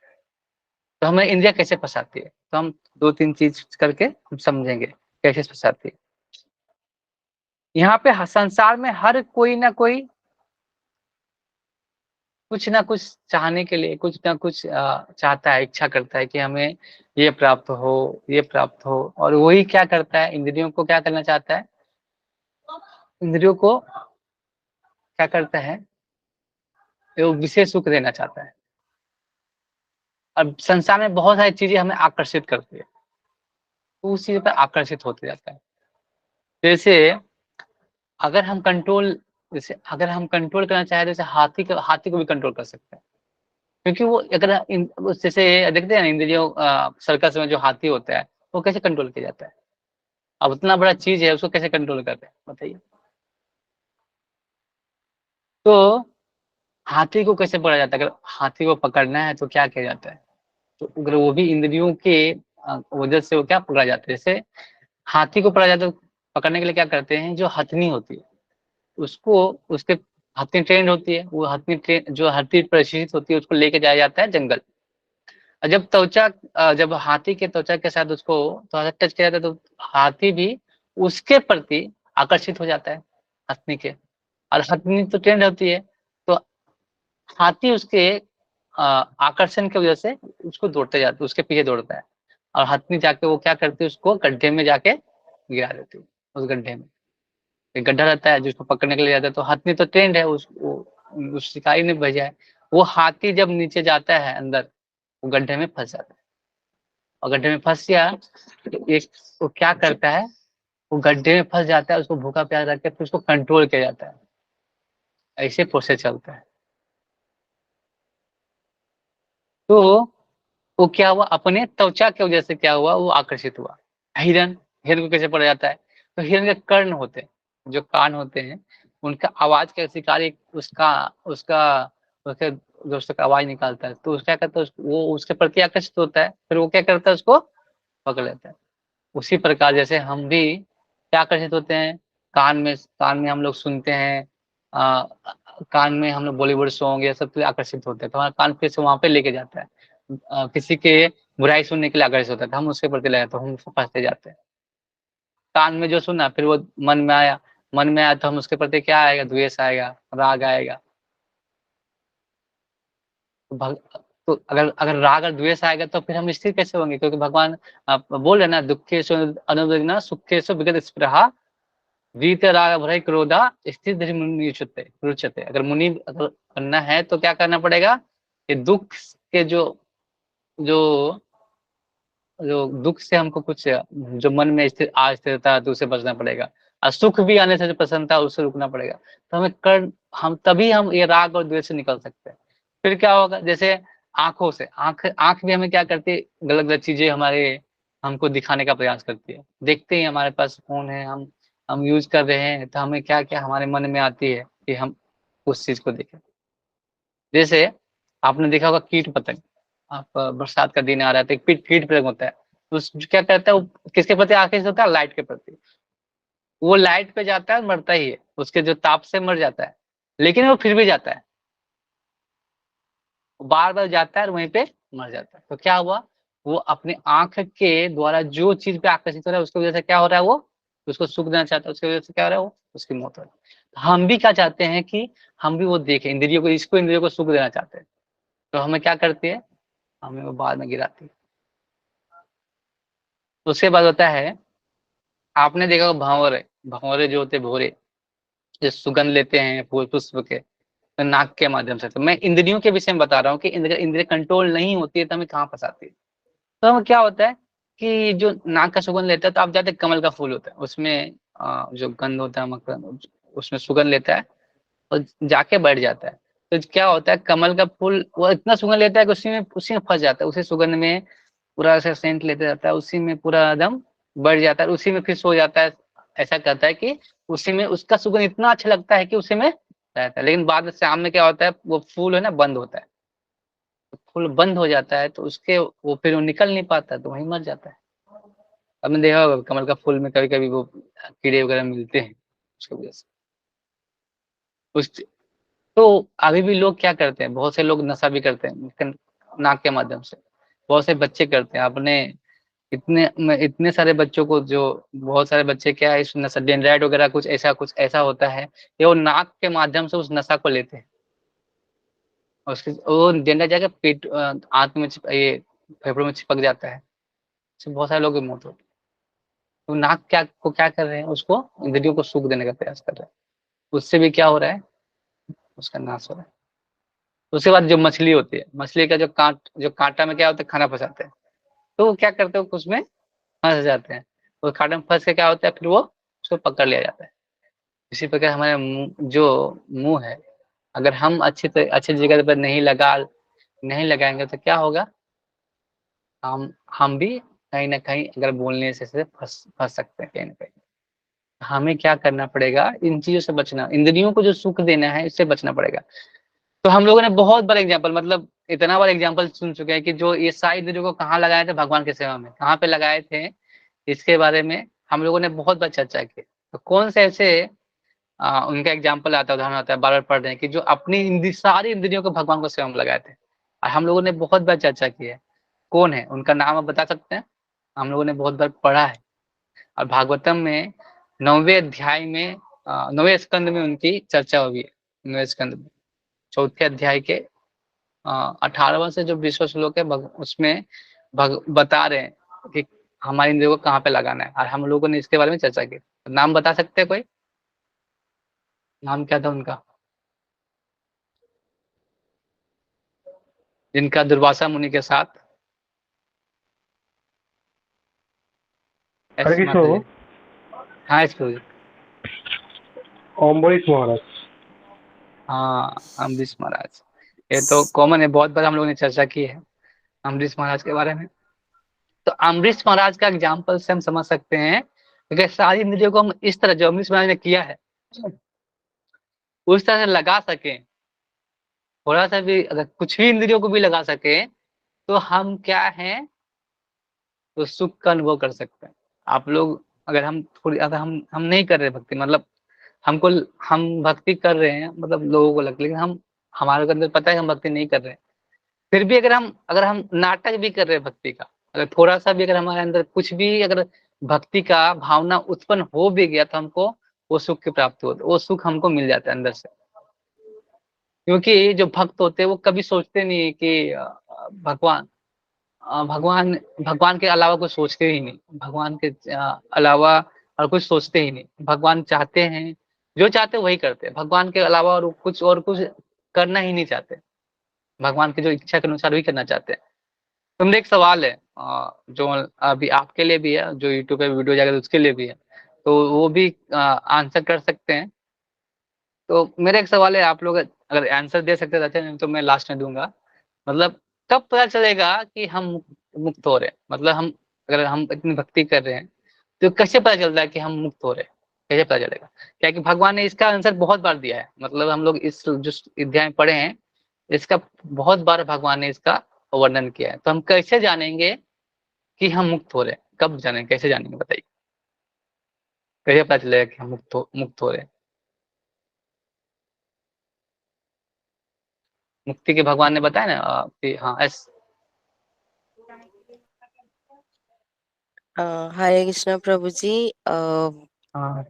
तो हमें इंद्रिया कैसे फंसाती है, तो हम दो तीन चीज करके हम समझेंगे कैसे फंसाती है। यहाँ पे संसार में हर कोई ना कोई कुछ ना कुछ चाहने के लिए कुछ ना कुछ चाहता है, इच्छा करता है कि हमें ये प्राप्त हो, ये प्राप्त हो, और वही क्या करता है, इंद्रियों को क्या करना चाहता है, इंद्रियों को क्या करता है, वो विशेष सुख देना चाहता है। अब संसार में बहुत सारी चीजें हमें आकर्षित करती है, तो उस चीज पर आकर्षित होते जाता है। जैसे अगर हम कंट्रोल जैसे अगर हम कंट्रोल करना चाहें, जैसे हाथी को भी कंट्रोल कर सकते हैं, क्योंकि वो अगर जैसे देखते हैं ना, इंद्रियों सर्कस में जो हाथी होता है वो कैसे कंट्रोल किया जाता है, अब उतना बड़ा चीज है उसको कैसे कंट्रोल करते हैं बताइए। तो हाथी को कैसे पकड़ा जाता है, अगर हाथी को पकड़ना है तो क्या किया जाता है, तो अगर वो भी इंद्रियों के वजह से वो क्या पकड़ा जाता है, जैसे हाथी को पकड़ा जाता है, पकड़ने के लिए क्या करते हैं, जो हथनी होती है उसको उसके हथनी ट्रेंड होती है, वो हथनी ट्रेन जो हथनी प्रशिक्षित होती है उसको लेके जाया जाता है जंगल। और जब जब हाथी के त्वचा के साथ उसको थोड़ा सा टच किया जाता है, तो हाथी भी उसके प्रति आकर्षित हो जाता है, हथनी के। और हथनी तो ट्रेंड होती है, तो हाथी उसके आकर्षण की वजह से उसको दौड़ते जाते, उसके पीछे दौड़ता है, और हथनी जाके वो क्या करती है, उसको गड्ढे में जाके गिरा देती है, उस गड्ढे में एक गड्ढा रहता है जिसको पकड़ने के लिए जाता है, तो हथनी तो ट्रेंड है, उस शिकारी ने भेजा है, वो हाथी जब नीचे जाता है अंदर, वो गड्ढे में फंस जाता है, और गड्ढे में फंस गया तो एक वो क्या करता है, वो गड्ढे में फंस जाता है, उसको भूखा प्यास रख के फिर उसको कंट्रोल किया जाता है, ऐसे प्रोसेस चलता है। तो वो क्या हुआ, अपने त्वचा की वजह से क्या हुआ, वो आकर्षित हुआ। हिरन हिरन को कैसे पड़ा जाता है, तो हिरन के कर्ण होते हैं, जो कान होते हैं, उनका आवाज का शिकार एक उसका उसका उसके जो उसका आवाज निकालता है, तो उसका क्या करता है, वो उसके प्रति आकर्षित होता है, फिर वो क्या करता है, उसको पकड़ लेता है। उसी प्रकार जैसे हम भी क्या आकर्षित होते हैं, कान में हम लोग सुनते हैं, आ, कान में हम लोग बॉलीवुड सॉन्ग या सब पे आकर्षित होते हैं, तो हमारा कान फिर से वहां पे लेके जाता है। किसी के बुराई सुनने के लिए आकर्षित होता है, तो हम उसके प्रति लगे तो हम उसको फंसते जाते हैं। कान में जो सुना फिर वो मन में आया तो हम उसके प्रति क्या आएगा, द्वेष आएगा, राग आएगा। तो, तो अगर अगर राग और द्वेष आएगा तो फिर हम स्थिर कैसे होंगे, क्योंकि भगवान आप बोल रहे ना, दुखेशु अनुद्विग्न सुखेशु विगत स्पृहा वीत राग भय क्रोधा स्थिर धीर मुनि रुचते। अगर मुनि अगर बनना है तो क्या करना पड़ेगा, कि दुख के जो जो दुख से हमको कुछ जो मन में स्थिर अस्थिरता है तो उसे बचना पड़ेगा, और सुख भी आने से जो प्रसन्नता उससे रुकना पड़ेगा, तो हम तभी हम ये राग और द्वेष से निकल सकते हैं। फिर क्या होगा, जैसे आंखों से आंख आंख भी हमें क्या करती है, गलत गलत चीजें हमारे हमको दिखाने का प्रयास करती है। देखते ही हमारे पास फोन है, हम यूज कर रहे हैं, तो हमें क्या क्या हमारे मन में आती है कि हम उस चीज को देखें। जैसे आपने देखा होगा कीट पतंग, आप बरसात का दिन आ रहा है तो एक कीट पतंग होता है, तो क्या करता है, वो किसके प्रति आकर्षित होता है, लाइट के प्रति। वो लाइट पे जाता है, मरता ही है, उसके जो ताप से मर जाता है, लेकिन वो फिर भी जाता है, बार बार जाता है और वहीं पे मर जाता है, तो क्या हुआ, वो अपने आंख के द्वारा जो चीज पे आकर्षित हो रहा है उसकी वजह से क्या हो रहा है, वो उसको सुख देना चाहता है, उसकी वजह से क्या हो रहा है, वो उसकी मौत हो रही है। तो हम भी क्या चाहते हैं कि हम भी वो देखें, इंद्रियों को, इसको इंद्रियों को सुख देना चाहते हैं। तो हमें क्या करती है, हमें वो बाद में गिराती है। उसके बाद होता है, आपने देखा होगा भंवरे, भंवरे जो होते हैं भोरे, जो सुगंध लेते हैं फूल पुष्प के, तो नाक के माध्यम से। तो मैं इंद्रियों के विषय में बता रहा हूँ कि इंद्रिय इंद्रिय कंट्रोल नहीं होती है तो हमें कहाँ फंसाती है। तो हमें क्या होता है कि जो नाक का सुगंध लेता है, तो आप जानते हैं कमल का फूल होता है, उसमें जो गंध होता है, मकरंद, उसमें सुगंध लेता है और जाके बैठ जाता है। तो क्या होता है, कमल का फूल वो इतना सुगंध लेता है कि उसी में फंस जाता है, उसी सुगंध में पूरा ऐसा सेंट लेते जाता है, उसी में पूरा एकदम बढ़ जाता है, उसी में फिर सो जाता है। ऐसा करता है कि उसी में उसका सुगंध इतना अच्छा लगता है कि उसी में रहता है। लेकिन बाद में शाम में क्या होता है, वो फूल है ना बंद होता है, तो फूल बंद हो जाता है, तो उसके वो फिर वो निकल नहीं पाता, तो वहीं मर जाता है। आपने देखा होगा कमल का फूल में कभी कभी वो कीड़े वगैरह मिलते हैं उसकी वजह से। उस तो अभी भी लोग क्या करते हैं, बहुत से लोग नशा भी करते हैं नाक के माध्यम से। बहुत से बच्चे करते हैं अपने, इतने सारे बच्चों को, जो बहुत सारे बच्चे क्या है, इस नशा डेंड्राइट वगैरह कुछ ऐसा होता है कि वो नाक के माध्यम से उस नशा को लेते हैं, और उसके वो डेंड्राइट जाकर पेट आंत में ये फेफड़ों में चिपक जाता है। इससे बहुत सारे लोगों की मौत होती है। तो नाक क्या कर रहे हैं, उसको इंद्रियों को सुख देने का प्रयास कर रहे हैं। उससे भी क्या हो रहा है, उसका नाश हो रहा है। उसके बाद जो मछली होती है, मछली का जो कांटा में क्या होता है, खाना फंसाते हैं। तो वो क्या करते हैं, उसमें फंस जाते हैं। वो कांटे में फंस के क्या होता है, फिर वो उसको पकड़ लिया जाता है। इसी प्रकार हमारे मुंह है, अगर हम अच्छी जगह पर नहीं लगाएंगे तो क्या होगा, हम भी कहीं ना कहीं अगर बोलने से फंस फंस सकते हैं कहीं ना कहीं। हमें क्या करना पड़ेगा, इन चीजों से बचना, इंद्रियों को जो सुख देना है इससे बचना पड़ेगा। तो हम लोगों ने बहुत बड़ा एग्जाम्पल, मतलब इतना बड़ा एग्जाम्पल सुन चुके हैं कि जो ये सारी इंद्रियों को कहाँ लगाए थे, भगवान की सेवा में कहाँ पे लगाए थे, इसके बारे में हम लोगों ने बहुत बार चर्चा की। तो कौन से ऐसे उनका एग्जाम्पल आता है, उदाहरण आता है, बार बार पढ़ रहे हैं कि जो अपनी सारी इंद्रियों को भगवान को सेवा में लगाए थे, और हम लोगों ने बहुत बार चर्चा की है। कौन है, उनका नाम आप बता सकते हैं? हम लोगों ने बहुत बार पढ़ा है, और भागवतम में 9वें अध्याय में 9वें स्कंद में उनकी चर्चा हुई है। 9वें स्कंद में चौथे अध्याय के 18वां से जो 20वां श्लोक है, उसमें बता रहे हैं कि हमारी इंद्रियों को कहाँ पे लगाना है, और हम लोगों ने इसके बारे में चर्चा की। नाम बता सकते हैं कोई? नाम क्या था उनका, जिनका दुर्वासा मुनि के साथ? हरे यस कृष्ण माता बाबू। जी। हाँ यस प्रभु जी। अम्बरीश महाराज। हाँ अम्बरीश महाराज, ये तो कॉमन है, बहुत बार हम लोगों ने चर्चा की है अम्बरीश महाराज के बारे में। तो अम्बरीश महाराज का एग्जाम्पल से हम समझ सकते हैं, क्योंकि सारी इंद्रियों को हम इस तरह जो अम्बरीश महाराज ने किया है उस तरह से लगा सके, थोड़ा सा भी अगर कुछ भी इंद्रियों को भी लगा सके, तो हम क्या हैं, तो सुख का अनुभव कर सकते हैं। आप लोग, अगर हम नहीं कर रहे भक्ति, मतलब हमको हम भक्ति कर रहे हैं, मतलब लोगों को लगता है, लेकिन हमारे अंदर पता है हम भक्ति नहीं कर रहे हैं। फिर भी अगर हम नाटक भी कर रहे हैं भक्ति का, अगर थोड़ा सा भी अगर हमारे अंदर कुछ भी अगर भक्ति का भावना उत्पन्न हो भी गया, तो हमको वो सुख की प्राप्ति होती है, वो सुख हमको मिल जाता है अंदर से। क्योंकि जो भक्त होते हैं वो कभी सोचते नहीं कि भगवान भगवान भगवान के अलावा कुछ सोचते ही नहीं, भगवान के अलावा और कुछ सोचते ही नहीं। भगवान चाहते हैं, जो चाहते हैं वही करते हैं, भगवान के अलावा और कुछ करना ही नहीं चाहते। भगवान की जो इच्छा के अनुसार वही करना चाहते हैं। तो मेरा एक सवाल है, जो अभी आपके लिए भी है, जो यूट्यूब पे वीडियो जाएगा उसके लिए भी है, तो वो भी आंसर कर सकते हैं। तो मेरा एक सवाल है, आप लोग अगर आंसर दे सकते हैं तो अच्छा, नहीं तो मैं लास्ट में दूंगा। मतलब कब पता चलेगा कि हम मुक्त हो रहे हैं, मतलब अगर हम इतनी भक्ति कर रहे हैं, तो कैसे पता चलता है कि हम मुक्त हो रहे हैं, कैसे पता चलेगा? क्या कि भगवान ने इसका आंसर बहुत बार दिया है, मतलब हम लोग इस जो अध्याय में पढ़े हैं, इसका बहुत बार भगवान ने इसका वर्णन किया है। तो हम कैसे जानेंगे कि हम मुक्त हो रहे हैं, कब जानेंगे, कैसे जानेंगे बताइए, कैसे पता चलेगा कि हम मुक्त हो रहे हैं? मुक्ति के भगवान ने बताया ना कि हाँ हरे कृष्णा प्रभु जी। हाँ,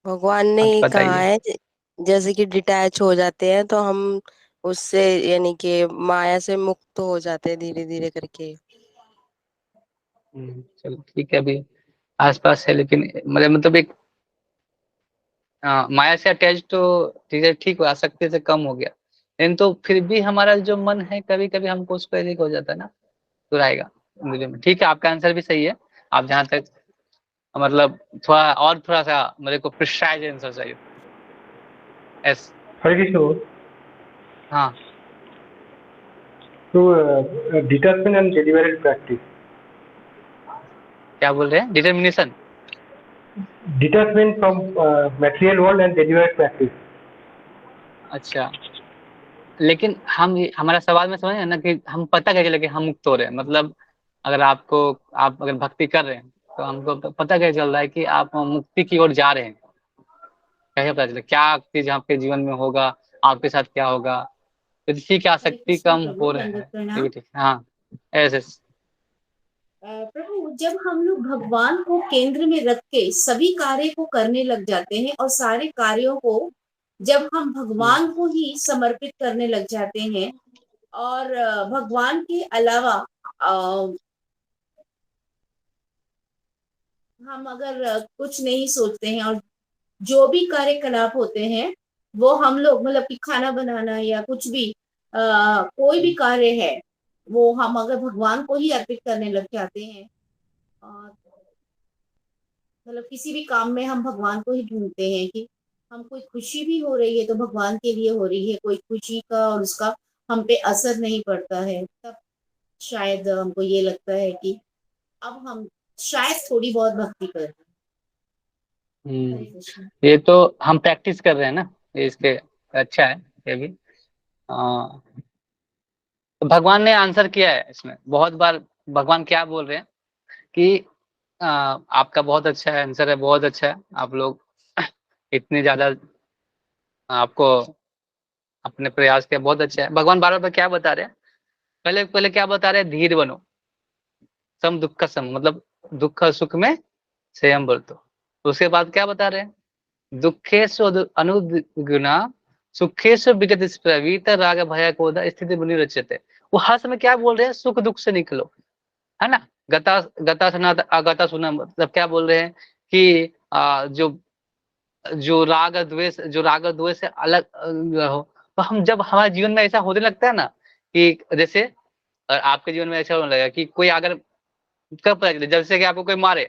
भगवान ने आप कहा बताइए। है जैसे कि डिटैच हो जाते हैं तो हम उससे यानी कि माया से मुक्त हो जाते हैं धीरे धीरे करके। चलो ठीक है, अभी आसपास है, लेकिन मतलब एक माया से अटैच तो ठीक है, ठीक हो, आसक्ति से कम हो गया, लेकिन तो फिर भी हमारा जो मन है कभी कभी हमको उसको एडिक्ट हो जाता है ना, चुराएगा मुझे में। ठीक है, आपका आंसर भी सही है। आप जहाँ तक मतलब थोड़ा सा मेरे को प्रिसाइज आंसर चाहिए। एस। हरे कृष्ण बोल। हाँ, तो डिटैचमेंट एंड डेलिबरेट प्रैक्टिस। क्या बोल रहे हैं? Determination. Detachment from material world and deliberate practice. अच्छा, लेकिन हमारा सवाल में समझ ना कि हम पता कैसे लगे हम मुक्त हो रहे हैं, मतलब अगर आप अगर भक्ति कर रहे हैं तो हमको पता कैसे चल रहा है कि आप मुक्ति की ओर जा रहे हैं? कैसे पता चले क्या चीज आपके जीवन में होगा, आपके साथ क्या होगा? तो ठीक है, हरे आसक्ति कृष्णा कम प्रभु, हो रहे दंडवत हैं, ये भी प्रणाम। ठीक। हाँ, ऐसे। प्रभु, जब हम लोग भगवान को केंद्र में रख के सभी कार्य को करने लग जाते हैं और सारे कार्यों को जब हम हम्म, भगवान को ही समर्पित करने लग जाते हैं और भगवान के अलावा अ, हम अगर कुछ नहीं सोचते हैं और जो भी कार्यकलाप होते हैं वो हम लोग मतलब कि खाना बनाना या कुछ भी कोई भी कार्य है वो हम अगर भगवान को ही अर्पित करने लग जाते हैं और मतलब किसी भी काम में हम भगवान को ही ढूंढते हैं कि हम कोई खुशी भी हो रही है तो भगवान के लिए हो रही है, कोई खुशी का और उसका हम पे असर नहीं पड़ता है, तब शायद हमको ये लगता है कि अब हम शायद थोड़ी बहुत भक्ति कर रहे हैं। हरे कृष्ण। ये तो हम प्रैक्टिस कर रहे हैं ना, ये इसके अच्छा है ये भी। हाँ, तो भगवान ने आंसर किया है इसमें बहुत बार। भगवान क्या बोल रहे हैं कि आपका बहुत अच्छा है, आंसर है बहुत अच्छा है, आप लोग इतने ज्यादा आपको अपने प्रयास किया, बहुत अच्छा है। भगवान बार बार क्या बता रहे हैं? पहले पहले क्या बता रहे हैं? धीर बनो, सम दुख का सम, मतलब दुख और सुख में संयम बरतो। उसके बाद क्या बता रहे हैं? दुखेशु अनुगुना, सुखेशु विगत प्रवीत राग भय क्रोध स्थिति बुनि रच्यते। वो हर समय क्या बोल रहे हैं? सुख दुख से निकलो, है ना। गता गता सुना अगता सुना, मतलब क्या बोल रहे हैं कि जो राग और द्वेष से अलग रहो। तो हम जब हमारे जीवन में ऐसा होने लगता है ना कि जैसे आपके जीवन में ऐसा होने लगेगा कि कोई अगर कब पता चले, जैसे कि आपको कोई मारे,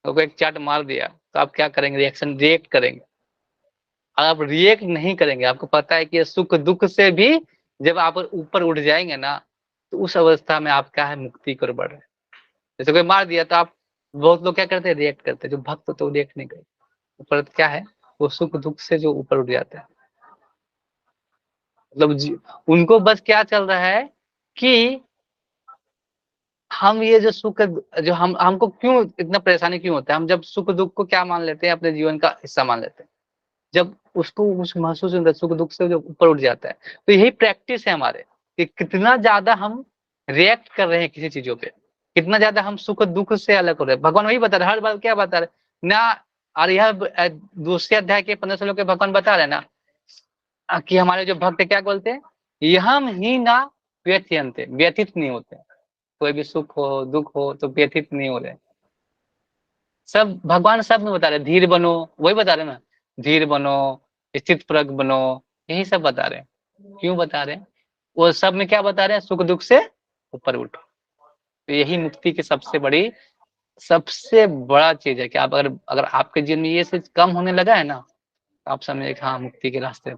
तो कोई एक चाट मार दिया, तो आप क्या करेंगे? रिएक्ट करेंगे। आप रिएक्ट नहीं करेंगे, आपको पता है कि ये सुख दुख से भी जब आप ऊपर उठ जाएंगे ना, तो उस अवस्था में आप क्या है? मुक्ति की ओर बढ़ रहे हैं। जैसे कोई मार दिया तो आप, बहुत लोग क्या करते हैं? रिएक्ट करते हैं। जो भक्त तो रिएक्ट नहीं करते, पर क्या है? वो सुख दुख से जो ऊपर उठ जाते हैं, मतलब उनको बस क्या चल रहा है कि हम ये जो सुख, जो हमको क्यों इतना परेशानी क्यों होता है? हम जब सुख दुख को क्या मान लेते हैं? अपने जीवन का हिस्सा मान लेते हैं। जब उसको कुछ महसूस होता है, सुख दुख से जो ऊपर उठ जाता है, तो यही प्रैक्टिस है हमारे कि कितना ज्यादा हम रिएक्ट कर रहे हैं किसी चीजों पे, कितना ज्यादा हम सुख दुख से अलग हो रहे हैं। भगवान वही बता रहे हर बार, क्या बता रहे ना। और यह दूसरे अध्याय के 15 श्लोक के भगवान बता रहे ना कि हमारे जो भक्त क्या बोलते हैं? यहम ही ना व्यथियंते, व्यथित नहीं होते। कोई भी सुख हो दुख हो तो व्यथित नहीं हो रहे। सब भगवान सब में बता रहे, धीर बनो, वही बता रहे ना, धीर बनो, स्थित प्रज्ञ बनो, यही सब बता रहे हैं। क्यों बता रहे हैं? वो सब में क्या बता रहे हैं? सुख दुख से ऊपर उठो। तो यही मुक्ति की सबसे बड़ा चीज है कि आप अगर अगर आपके जीवन में ये चीज कम होने लगा है ना, तो आप समझे कि हाँ, मुक्ति के रास्ते पे।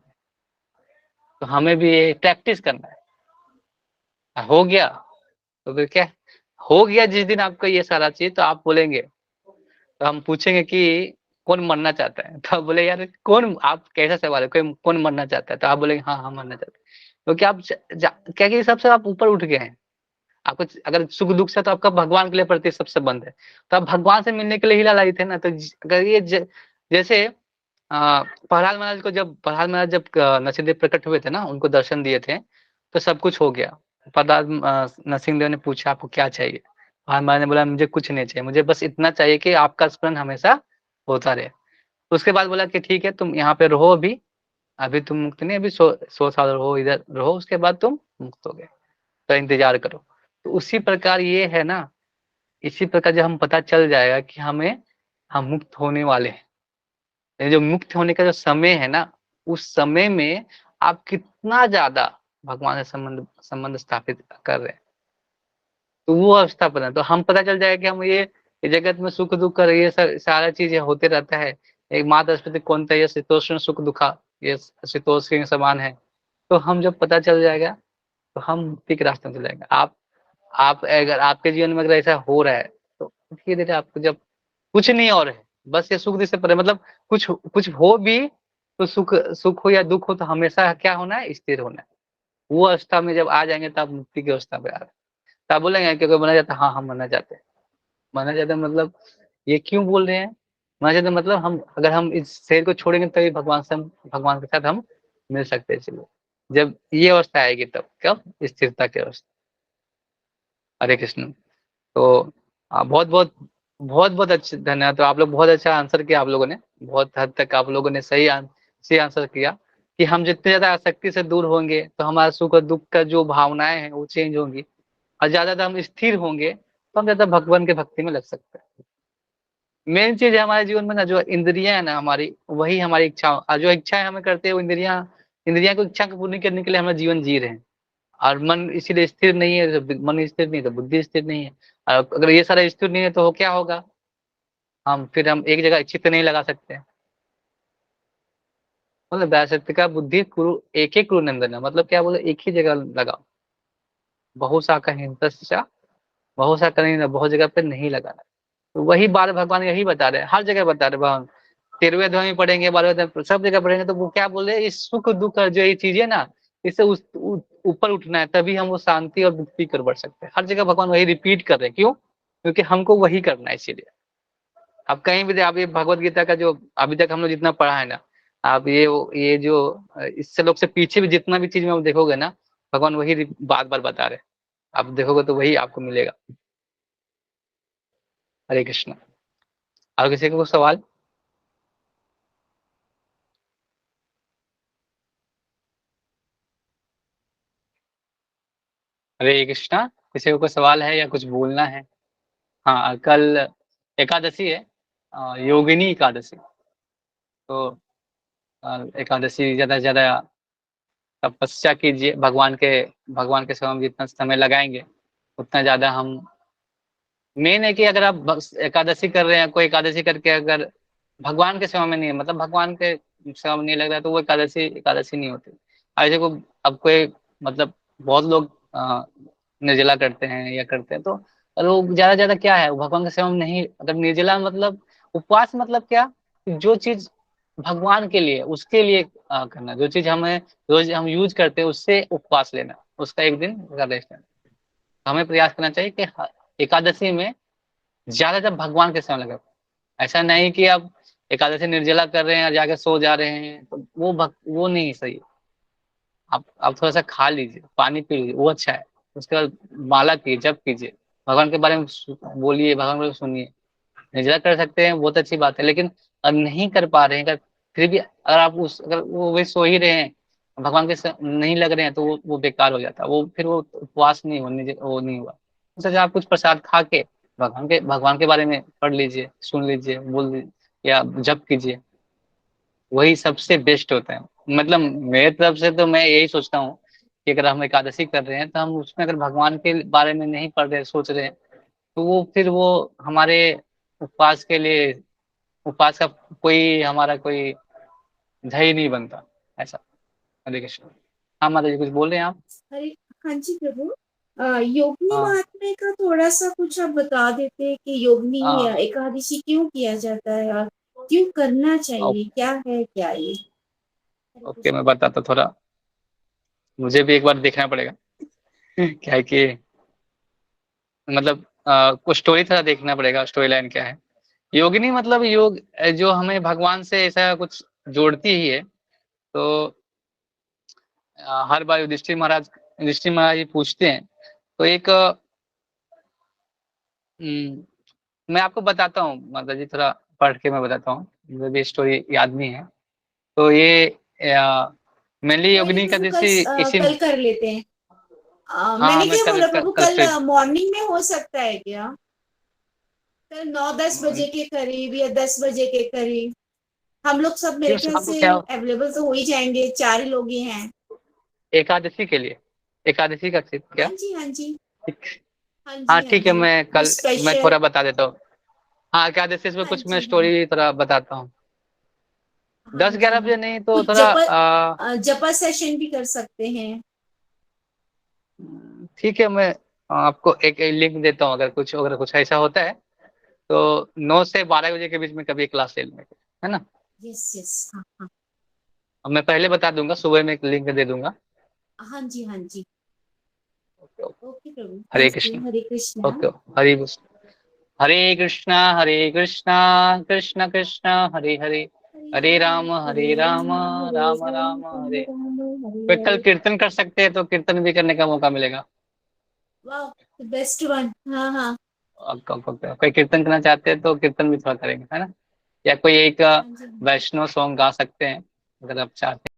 तो हमें भी ये प्रैक्टिस करना है। हो गया तो फिर क्या? हो गया जिस दिन आपका ये सारा चीज, तो आप बोलेंगे, तो हम पूछेंगे कि कौन मरना चाहता है? तो आप बोले यार कौन, आप कैसा सवाल है, कोई कौन मरना चाहता है? तो आप बोलेंगे हाँ, हम मरना चाहते हैं। क्योंकि आप क्या कि सबसे आप ऊपर उठ गए हैं। आपको अगर सुख दुख से, तो आपका भगवान के लिए प्रति सबसे बंद है। तो आप भगवान से मिलने के लिए ही लालायित थे ना। तो अगर ये जैसे प्रहलाद महाराज जब नरसिंह देव प्रकट हुए थे ना, उनको दर्शन दिए थे, तो सब कुछ हो गया। प्रहलाद नरसिंह देव ने पूछा आपको क्या चाहिए? और मैंने बोला मुझे कुछ नहीं चाहिए, मुझे बस इतना चाहिए कि आपका स्मरण हमेशा होता रहे। उसके बाद बोला कि ठीक है तुम यहाँ पे रहो अभी तुम मुक्त नहीं, अभी 100 साल रहो, इधर रहो, उसके बाद तुम मुक्त हो गए, तो इंतजार करो। तो उसी प्रकार ये है ना, इसी प्रकार जब हम पता चल जाएगा कि हम मुक्त होने वाले हैं, ये जो मुक्त होने का जो समय है ना, उस समय में आप कितना ज्यादा भगवान से संबंध स्थापित कर रहे हैं, तो वो अवस्था पर है। तो हम पता चल जाएगा कि हम ये जगत में सुख दुख कर ये सारा चीजें होते रहता है। एक माता स्मृति कौन था, ये शीतोष्ण सुख दुखा, ये शीतोष्ण के समान है। तो हम जब पता चल जाएगा तो हम मुक्ति के रास्ते में चले जाएंगे। आप अगर आपके जीवन में अगर ऐसा हो रहा है तो धीरे धीरे आपको जब कुछ नहीं और है, बस ये सुख से परे, मतलब कुछ कुछ हो भी तो सुख सुख हो या दुख हो तो हमेशा क्या होना है, स्थिर होना है। वो अवस्था में जब आ जाएंगे तब मुक्ति की अवस्था पे आ रहे हैं। तब बोलेंगे कि कोई मरना चाहता है, हाँ हम मरना चाहते हैं। मरना चाहते हैं मतलब ये क्यों बोल रहे हैं, मरना चाहते हैं मतलब हम अगर हम इस शरीर को छोड़ेंगे तभी भगवान के साथ हम मिल सकते हैं। चलिए जब ये अवस्था आएगी तब कब, स्थिरता की अवस्था। हरे कृष्ण। तो बहुत बहुत अच्छे धन्यवाद। तो आप लोग बहुत अच्छा आंसर किया, आप लोगों ने बहुत हद तक आप लोगों ने सही आंसर किया कि हम जितने ज्यादा आसक्ति से दूर होंगे तो हमारा सुख और दुख का जो भावनाएं हैं वो चेंज होंगी, और ज्यादा हम स्थिर होंगे तो हम ज्यादा भगवान के भक्ति में लग सकते हैं। मेन चीज है हमारे जीवन में ना, जो इंद्रियां है ना हमारी, वही हमारी इच्छा, और जो इच्छाएं हमें करते हैं वो इंद्रियां इंद्रियां को इच्छा को पूर्ण करने के लिए हमारा जीवन जी रहे हैं। और मन इसीलिए स्थिर नहीं है, तो मन स्थिर नहीं तो बुद्धि स्थिर नहीं है। और अगर ये सारा स्थिर नहीं है तो क्या होगा, हम एक जगह चित्त नहीं लगा सकते। मतलब वैसे का बुद्धि कुरु एक ही कुरु नंदन है, मतलब क्या बोले, एक ही जगह लगाओ। बहुशाखा हिंसा, बहुशाखा नहीं, बहुत जगह पे नहीं लगाना। तो वही बात भगवान यही बता रहे हैं, हर जगह बता रहे भगवान। 13वें अध्याय में पढ़ेंगे, 12वें अध्याय में, सब जगह पढ़ेंगे तो वो क्या बोले, इस सुख दुख जो ये चीजें ना, इससे ऊपर उठना है, तभी हम वो शांति और मुक्ति कर बढ़ सकते हैं। हर जगह भगवान वही रिपीट कर रहे हैं, क्यों, क्योंकि हमको वही करना है। इसीलिए आप कहीं भी आप ये भगवत गीता का जो अभी तक हम लोग जितना पढ़ा है ना, आप ये जो इससे लोग से पीछे भी जितना भी चीज में आप देखोगे ना, भगवान वही बार बार बता रहे हैं। आप देखोगे तो वही आपको मिलेगा। हरे कृष्ण। और किसी का कोई सवाल? हरे कृष्णा। किसी को कोई सवाल है या कुछ बोलना है? हाँ, कल एकादशी है, योगिनी एकादशी। तो एकादशी ज्यादा से ज्यादा तपस्या कीजिए, भगवान के सेवा में जितना समय लगाएंगे उतना ज्यादा हम। मेन है कि अगर आप एकादशी कर रहे हैं, कोई एकादशी करके अगर भगवान के सेवा में नहीं है, मतलब भगवान के सेवा में नहीं लग रहा है, तो वो एकादशी एकादशी नहीं होती। ऐसे को अब कोई मतलब बहुत लोग निर्जला करते हैं या करते हैं, तो लोग ज्यादा क्या है, भगवान के सेवा में नहीं, अगर निर्जला मतलब उपवास मतलब क्या, जो चीज भगवान के लिए उसके लिए करना, जो चीज हमें रोज हम यूज करते हैं उससे उपवास लेना, उसका एक दिन का रेस्ट लेना। हमें प्रयास करना चाहिए कि एकादशी में ज्यादातर भगवान के सेवा लगे। ऐसा नहीं कि आप एकादशी निर्जला कर रहे हैं और जाके सो जा रहे हैं, तो वो नहीं सही। आप थोड़ा सा खा लीजिए, पानी पी लीजिए, वो अच्छा है। उसके बाद माला कीजिए, जप कीजिए, भगवान के बारे में बोलिए, भगवान के बारे में सुनिए। निर्जला कर सकते हैं, बहुत अच्छी बात है, लेकिन अगर नहीं कर पा रहे हैं, अगर फिर भी अगर आप अगर वो वे सो ही रहे हैं, भगवान के नहीं लग रहे हैं, तो वो बेकार हो जाता है, वो फिर वो उपवास नहीं होने, वो नहीं हुआ। तो आप कुछ प्रसाद खा के भगवान के बारे में पढ़ लीजिए, सुन लीजिए, बोल लीजिए या जप कीजिए, वही सबसे बेस्ट होता है। मतलब मेरे तरफ से तो मैं यही सोचता हूँ कि अगर हम एकादशी कर रहे हैं तो हम उसमें अगर भगवान के बारे में नहीं पढ़ रहे, सोच रहे हैं, तो वो फिर वो हमारे उपवास के लिए, उपवास का कोई हमारा कोई ध्येय नहीं बनता ऐसा। हरे कृष्ण। हाँ माता जी कुछ बोल रहे हैं आप? हरे, हाँ जी प्रभु। योगिनी हाँ महात्म्य का थोड़ा सा कुछ आप बता देते हैं कि योगिनी या हाँ। एकादशी क्यों किया जाता है और क्यों करना चाहिए, क्या है क्या ये। हरे ओके, कृष्ण। मैं बताता थोड़ा, मुझे भी एक बार देखना पड़ेगा क्या है कि मतलब कुछ स्टोरी थोड़ा देखना पड़ेगा, स्टोरी लाइन क्या है। योगिनी मतलब योग, जो हमें भगवान से ऐसा कुछ जोड़ती ही है। तो हर बार युधिष्ठिर महाराज जी पूछते हैं, तो एक मैं आपको बताता हूँ माता जी, थोड़ा पढ़ के मैं बताता हूँ, मुझे भी स्टोरी याद नहीं है। तो ये मेनली कोई नहीं, योगिनी प्रभु कल एकादशी इसी। कल कर लेते हैं। हाँ मैंने मैं क्या कल बोला कल, प्रभु, कल कल फ्री। मॉर्निंग में हो सकता है क्या? कल 9-10 बजे के करीब या 10 बजे के करीब हम लोग सब मेरे क्यों ख्याल शाम को से क्या, अवेलेबल तो हो ही जाएंगे, 4 ही लोग ही हैं। एकादशी के लिए, एकादशी का क्या? हाँ जी, हाँ जी, हाँ हाँ जी, हाँ ठीक है, जी, मैं कुछ कल मैं स्पेशल। थोड़ा बता देता हूँ। हाँ एकादशी में हाँ कुछ मैं जी, हाँ, स्टोरी थोड़ा बताता हूँ। हाँ दस जी, ग्यारह बजे नहीं तो कुछ थोड़ा जपा सेशन भी कर सकते हैं। ठीक है, मैं आपको एक लिंक देता हूँ, अगर कुछ ऐसा होता है तो 9 से 12 बजे के बीच में कभी क्लास ले लेंगे, है ना। यस यस, हाँ हाँ, अब मैं पहले बता दूंगा, सुबह में एक लिंक दे दूंगा। हाँ जी, हाँ जी। Okay okay. ओके प्रभु, Hare thank you, Krishna. Hare Krishna. Okay Hare Krishna. Hare Krishna Krishna Krishna Hare Hare, Hare Hare Ram Ram, Hare Ram Ram, Ram Ram Hare. Ram, Hare कोई कल हरे। कीर्तन कर सकते हैं तो कीर्तन भी करने का मौका मिलेगा। वाह, बेस्ट वन, हाँ हाँ, कोई कीर्तन करना चाहते हैं तो कीर्तन भी थोड़ा करेंगे, है ना। या कोई एक हाँ जी, वैष्णव सॉन्ग गा सकते हैं अगर आप चाहते हैं।